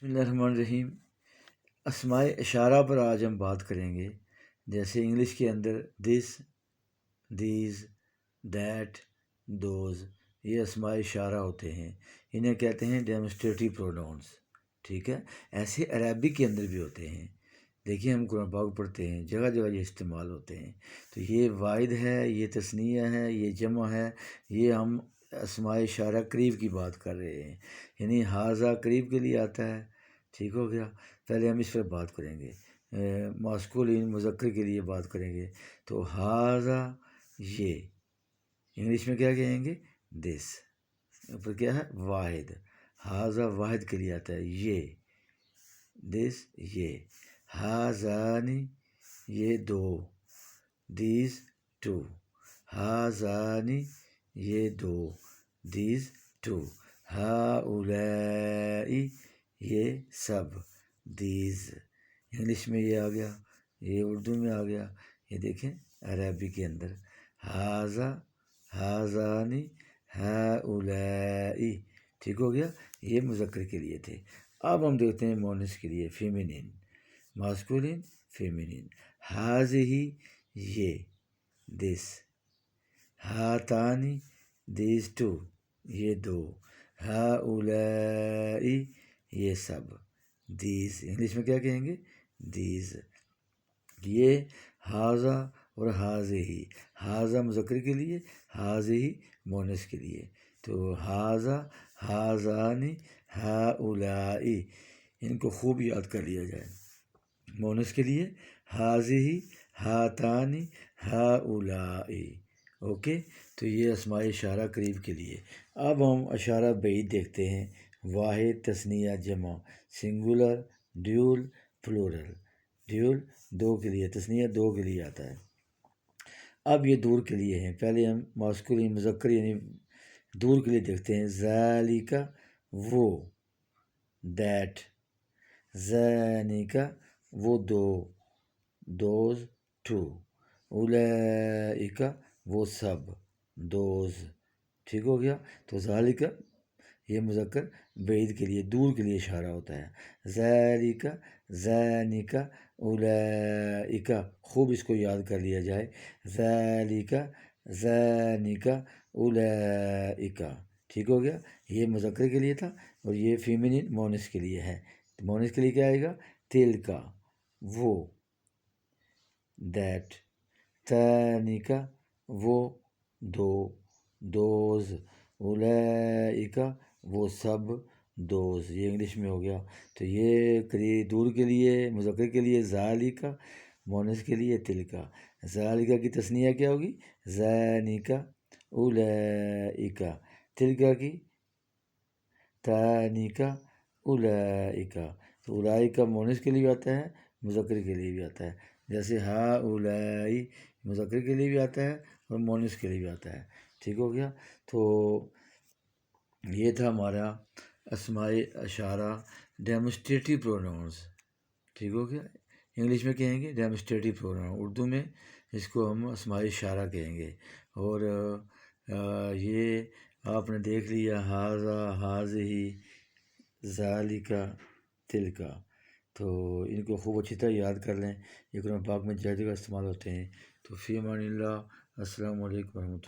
بسم اللہ الرحمن الرحیم۔ اسمائے اشارہ پر آج ہم بات کریں گے۔ جیسے انگلش کے اندر دس، دیز، دیٹ، دوز، یہ اسمائے اشارہ ہوتے ہیں، انہیں کہتے ہیں ڈیمونسٹریٹو پروناؤنس، ٹھیک ہے۔ ایسے عربی کے اندر بھی ہوتے ہیں، دیکھیے ہم قرآن پاک پڑھتے ہیں، جگہ جگہ یہ استعمال ہوتے ہیں۔ تو یہ واحد ہے، یہ تثنیہ ہے، یہ جمع ہے، یہ ہم اسماء اشارہ قریب کی بات کر رہے ہیں، یعنی حاذہ قریب کے لیے آتا ہے، ٹھیک ہو گیا۔ پہلے ہم اس پر بات کریں گے، ماسکولین مذکر کے لیے بات کریں گے۔ تو حاذہ، یہ انگلش میں کیا کہیں گے؟ دس، پر کیا ہے؟ واحد۔ حاذہ واحد کے لیے آتا ہے، یہ دس، یہ حاذانی، یہ دو، دیز ٹو، حاذانی، یہ دو، دیز ٹو، ہؤلائی، یہ سب، دیز انگلش میں یہ آ گیا، یہ اردو میں آ گیا۔ یہ دیکھیں عربی کے اندر حاذہ، حاذانی، ہؤلائی، ٹھیک ہو گیا۔ یہ مذکر کے لیے تھے۔ اب ہم دیکھتے ہیں مؤنث کے لیے، فیمینین، ماسکولین، فیمینین۔ ہذہ، یہ دس، ہاتانی، دیز ٹو، یہ دو، ہؤلائی، یہ سب، دیز انگلش میں کیا کہیں گے؟ دیز۔ یہ حاذہ اور ہذہ، حاذہ مذکر کے لیے، ہذہ مؤنث کے لیے۔ تو حاذہ، حاذانی، ہؤلائی، ان کو خوب یاد کر لیا جائے۔ مؤنث کے لیے ہذہ، ہاتانی، ہؤلائی، اوکے۔ تو یہ اسماء اشارہ قریب کے لیے۔ اب ہم اشارہ بعید دیکھتے ہیں، واحد، تثنیہ، جمع، سنگولر، ڈیول، پلورل۔ ڈیول دو کے لیے، تثنیہ دو کے لیے آتا ہے۔ اب یہ دور کے لیے ہیں۔ پہلے ہم ماسکولین مذکر یعنی دور کے لیے دیکھتے ہیں۔ ذالک، وہ، دیٹ، ذانک، وہ دو، دوز ٹو، اولئک، وہ سب، دوز، ٹھیک ہو گیا۔ تو ذالک یہ مذکر بعید کے لیے، دور کے لیے اشارہ ہوتا ہے۔ ذالک، ذانک، اولئک، خوب اس کو یاد کر لیا جائے۔ ذالک، ذانک، اولئک، ٹھیک ہو گیا۔ یہ مذکر کے لیے تھا اور یہ فیمینین مؤنث کے لیے ہے۔ مؤنث کے لیے کیا آئے گا؟ تلک، وہ، دیٹ، تانک، وہ، دو، دوز، اولئک، وہ سب، دوز، یہ انگلش میں ہو گیا۔ تو یہ قریب دور کے لیے، مذکر کے لیے ذالک، مؤنث کے لیے تلک۔ ذالک کی تثنیہ کیا ہوگی؟ ذانک، اولئک۔ تلک کی تانک، اولئک۔ تو اولئک مؤنث کے لیے بھی آتا ہے، مذکر کے لیے بھی آتا ہے۔ جیسے ہؤلائی مذکر کے لیے بھی آتا ہے اور مؤنث کے لیے بھی آتا ہے، ٹھیک ہو گیا۔ تو یہ تھا ہمارا اسماء اشارہ ڈیمونسٹریٹو پروناؤنس، ٹھیک ہو گیا۔ انگلش میں کہیں گے ڈیمونسٹریٹو پروناؤن، اردو میں اس کو ہم اسماء اشارہ کہیں گے۔ اور یہ آپ نے دیکھ لیا، حاذہ، ہذہ، ذالک، تلک۔ تو ان کو خوب اچھی طرح یاد کر لیں، یہ قرآن پاک میں جگہ جگہ استعمال ہوتے ہیں۔ تو فی امان اللہ، السلام علیکم ورحمۃ اللہ۔